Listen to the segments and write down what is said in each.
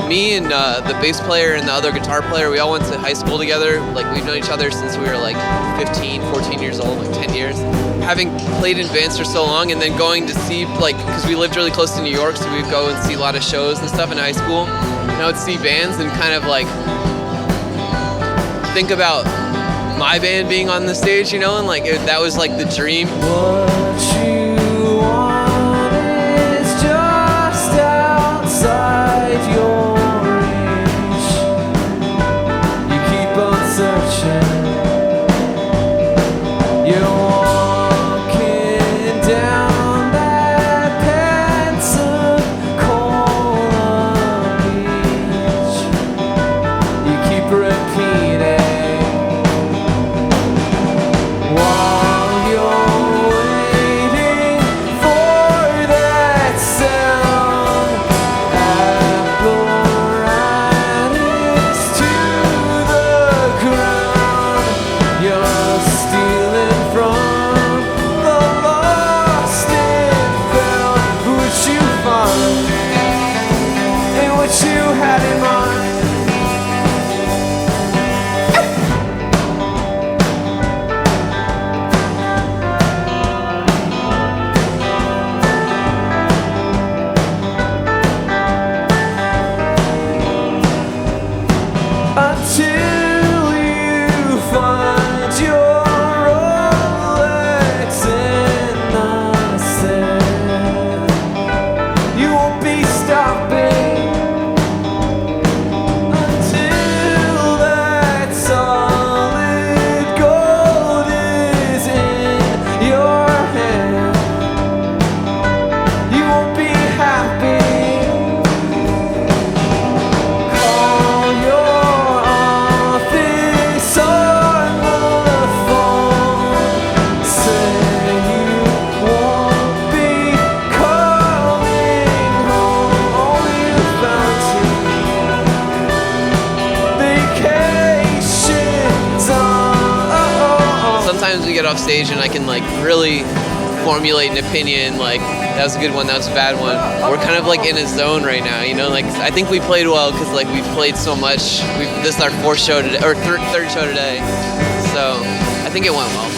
me and the bass player and the other guitar player, we all went to high school together. Like, we've known each other since we were like 15, 14 years old, like 10 years. Having played in bands for so long, and then going to see, like, because we lived really close to New York, so we'd go and see a lot of shows and stuff in high school. And I would see bands and kind of like think about my band being on the stage, you know, and like that was like the dream. What you want is just outside your reach. You keep on searching. You're walking down that Pensacola beach. You keep repeating. Sometimes we get off stage and I can like really formulate an opinion, like that was a good one, that was a bad one. We're kind of like in a zone right now, you know, like I think we played well because like we've played so much. This is our fourth show today, or third show today, so I think it went well.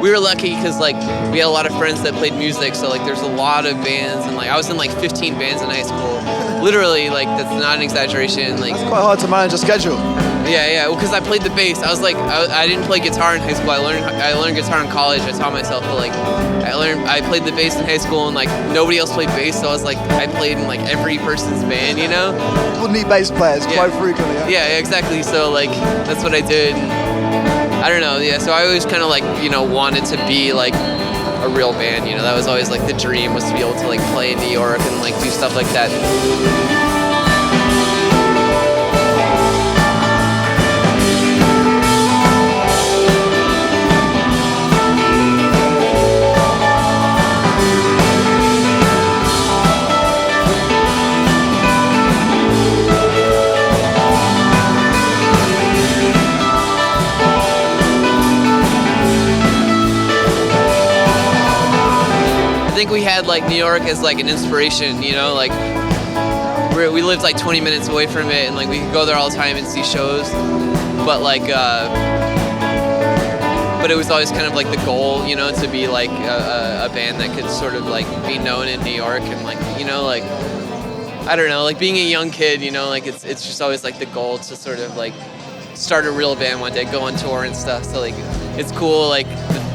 We were lucky because like we had a lot of friends that played music, so like there's a lot of bands, and like I was in like 15 bands in high school. Literally, like that's not an exaggeration. Like it's quite hard to manage a schedule. Yeah. Well, because I played the bass. I was like, I didn't play guitar in high school. I learned guitar in college. I taught myself, but like I played the bass in high school, and like nobody else played bass, so I was like I played in like every person's band, you know. People need bass players quite frequently. Yeah, exactly. So like that's what I did. I don't know. Yeah. So I always kind of like wanted to be like a real band, you know. That was always like the dream, was to be able to like play in New York and like do stuff like that. I think we had like New York as like an inspiration, you know, like we lived like 20 minutes away from it, and like we could go there all the time and see shows, but like but it was always kind of like the goal, you know, to be like a band that could sort of like be known in New York, and like, you know, like I don't know, like being a young kid, you know, like it's just always like the goal to sort of like start a real band one day, go on tour and stuff. So like it's cool, like,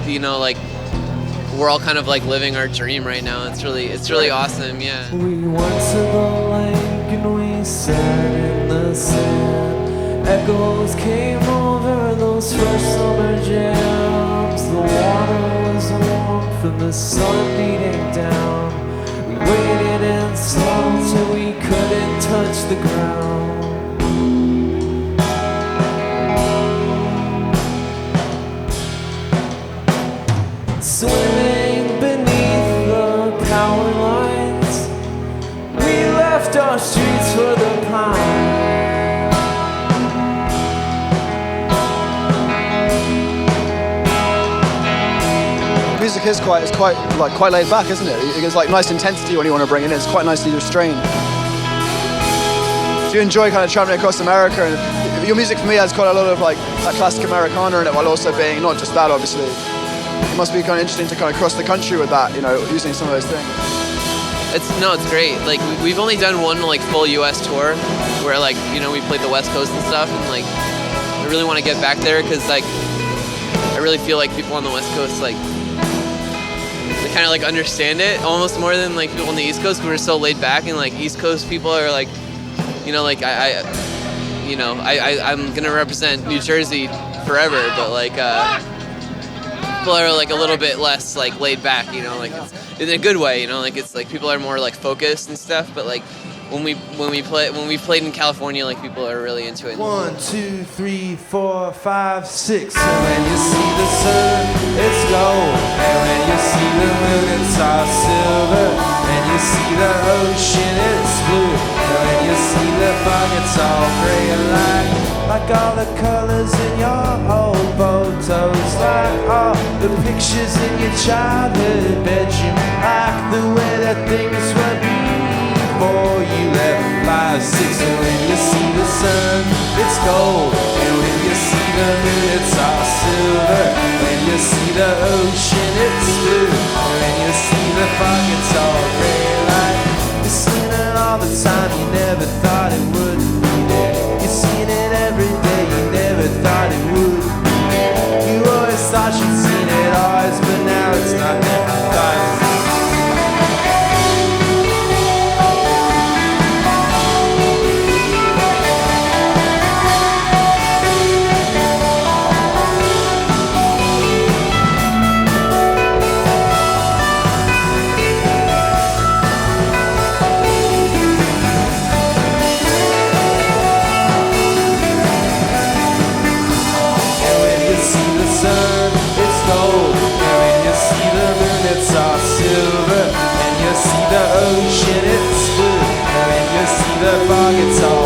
you know, like we're all kind of like living our dream right now. It's really awesome, yeah. We went to the lake and we sat in the sand. Echoes came over those first summer jams. The water was warm from the sun beating down. We waited in slow till we couldn't touch the ground. Swimming beneath the power lines, we left our streets for the pine. Music is quite laid back, isn't it? It gives like nice intensity when you want to bring it in. It's quite nicely restrained. Do you enjoy kind of traveling across America? And your music for me has quite a lot of like that classic Americana in it, while also being not just that, obviously. It must be kind of interesting to kind of cross the country with that, you know, using some of those things. It's great. Like we've only done one like full U.S. tour, where like, you know, we played the West Coast and stuff, and like I really want to get back there because like I really feel like people on the West Coast like they kind of like understand it almost more than like people on the East Coast, because we're so laid back, and like East Coast people are like, you know, like I'm gonna represent New Jersey forever, but like people are like a little bit less like laid back, you know, like it's, in a good way, you know, like it's like people are more like focused and stuff, but like when we played in California, like people are really into it. 1, 2, 3, 4, 5, 6. And when you see the sun, it's gold. And when you see the moon, it's all silver. When you see the ocean, it's blue. And when you see the fog, it's all gray and light. Like all the colors in your old photos, like all the pictures in your childhood bedroom, like the way that things were before you left 5, 6. And when you see the sun, it's gold. And when you see the moon, it's all silver. When you see the ocean, it's blue. And when you see the fog, it's all gray light. You're seeing it all the time, you never thought it would be there. You're seeing it every day, you never thought it would be there. You always thought you'd seen it always, but now it's not there. The ocean, it's blue. And when you see the fog, it's all